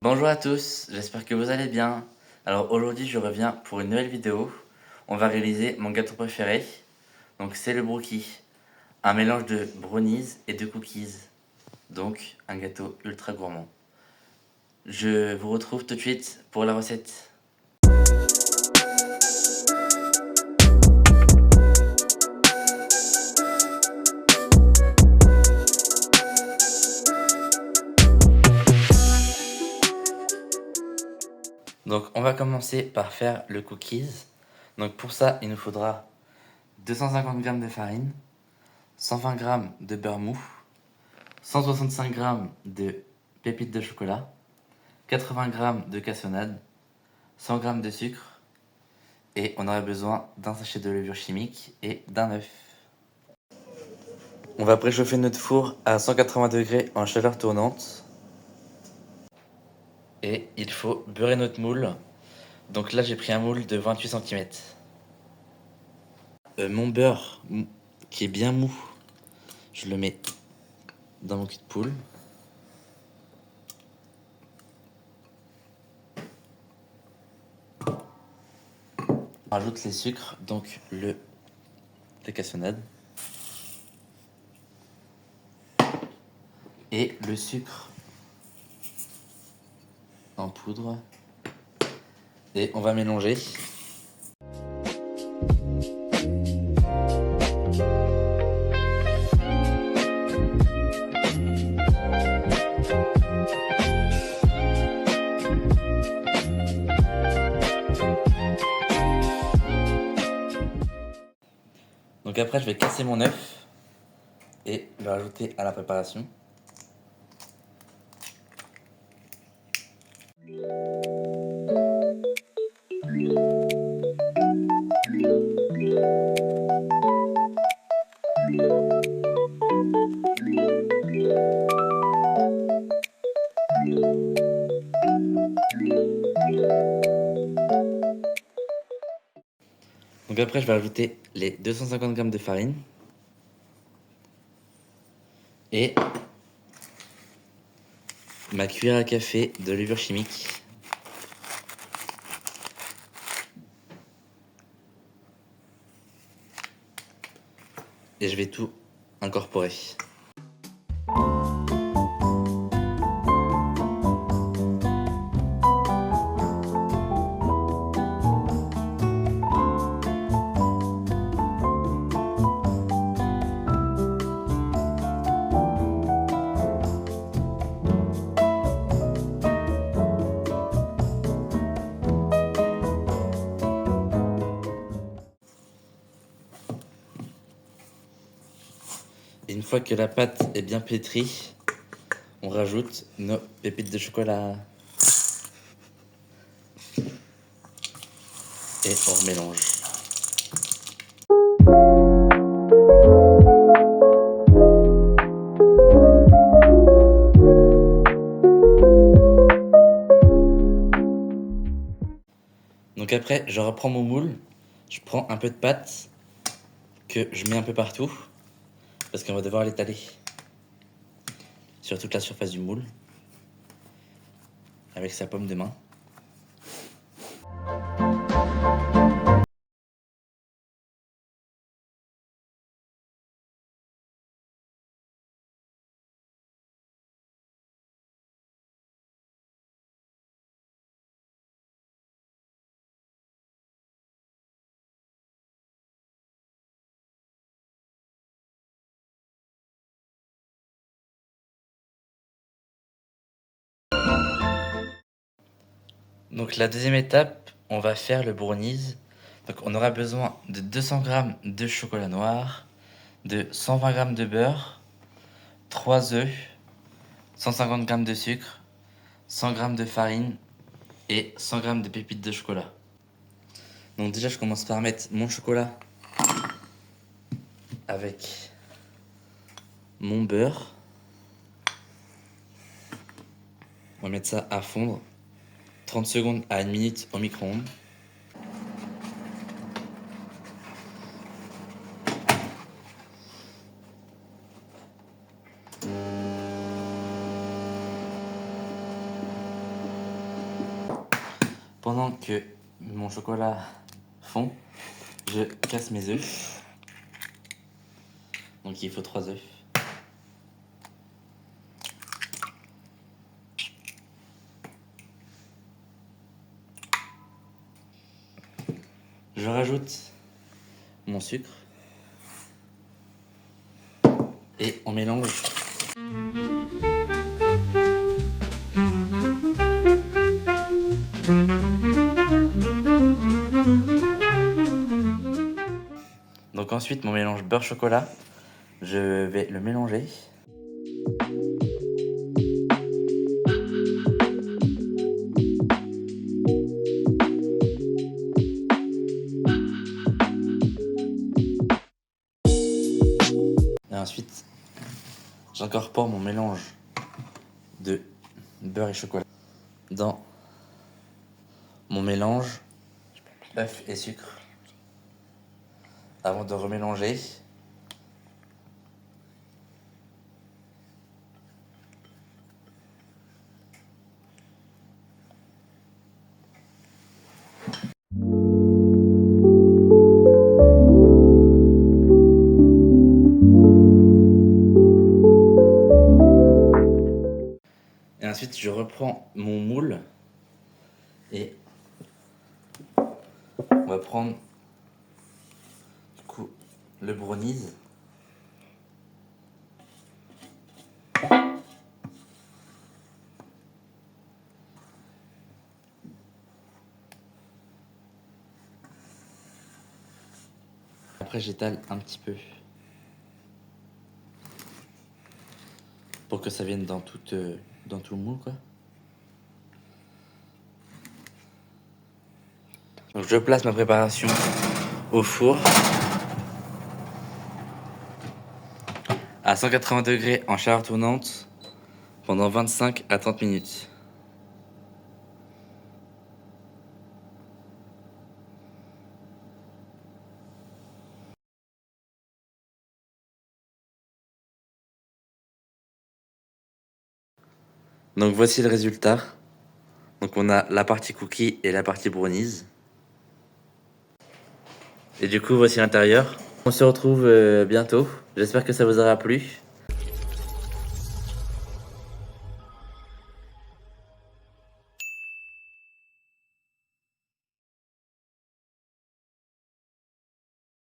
Bonjour à tous, j'espère que vous allez bien. Alors aujourd'hui je reviens pour une nouvelle vidéo. On va réaliser mon gâteau préféré. Donc c'est le brookie. Un mélange de brownies et de cookies. Donc un gâteau ultra gourmand. Je vous retrouve tout de suite pour la recette. Donc on va commencer par faire le cookies. Donc pour ça il nous faudra 250 g de farine, 120 g de beurre mou, 165 g de pépites de chocolat, 80 g de cassonade, 100 g de sucre et on aura besoin d'un sachet de levure chimique et d'un œuf. On va préchauffer notre four à 180 degrés en chaleur tournante. Et il faut beurrer notre moule. Donc là j'ai pris un moule de 28 cm. Mon beurre qui est bien mou, je le mets dans mon cul de poule. On rajoute les sucres, donc la cassonade. Et le sucre en poudre. Et on va mélanger. Donc après je vais casser mon œuf et le rajouter à la préparation. Donc après je vais ajouter les 250 g de farine et ma cuillère à café de levure chimique. Et je vais tout incorporer. Et une fois que la pâte est bien pétrie, on rajoute nos pépites de chocolat. Et on remélange. Donc après, je reprends mon moule, je prends un peu de pâte que je mets un peu partout, parce qu'on va devoir l'étaler sur toute la surface du moule, avec sa paume de main. Donc la deuxième étape, on va faire le brownies. Donc on aura besoin de 200 g de chocolat noir, de 120 g de beurre, 3 œufs, 150 g de sucre, 100 g de farine et 100 g de pépites de chocolat. Donc déjà je commence par mettre mon chocolat avec mon beurre. On va mettre ça à fondre 30 secondes à 1 minute au micro-ondes. pendant que mon chocolat fond, je casse mes œufs. Donc il faut 3 œufs. Je rajoute mon sucre. Et on mélange. Donc ensuite mon mélange beurre-chocolat, je vais le mélanger. Et ensuite, j'incorpore mon mélange de beurre et chocolat dans mon mélange œuf et sucre avant de remélanger. Et ensuite, je reprends mon moule et on va prendre du coup le brownies. Après, j'étale un petit peu pour que ça vienne dans tout le moule, quoi. Donc je place ma préparation au four à 180 degrés en chaleur tournante pendant 25 à 30 minutes. Donc voici le résultat. Donc on a la partie cookie et la partie brownies. Et du coup voici l'intérieur. On se retrouve bientôt. J'espère que ça vous aura plu.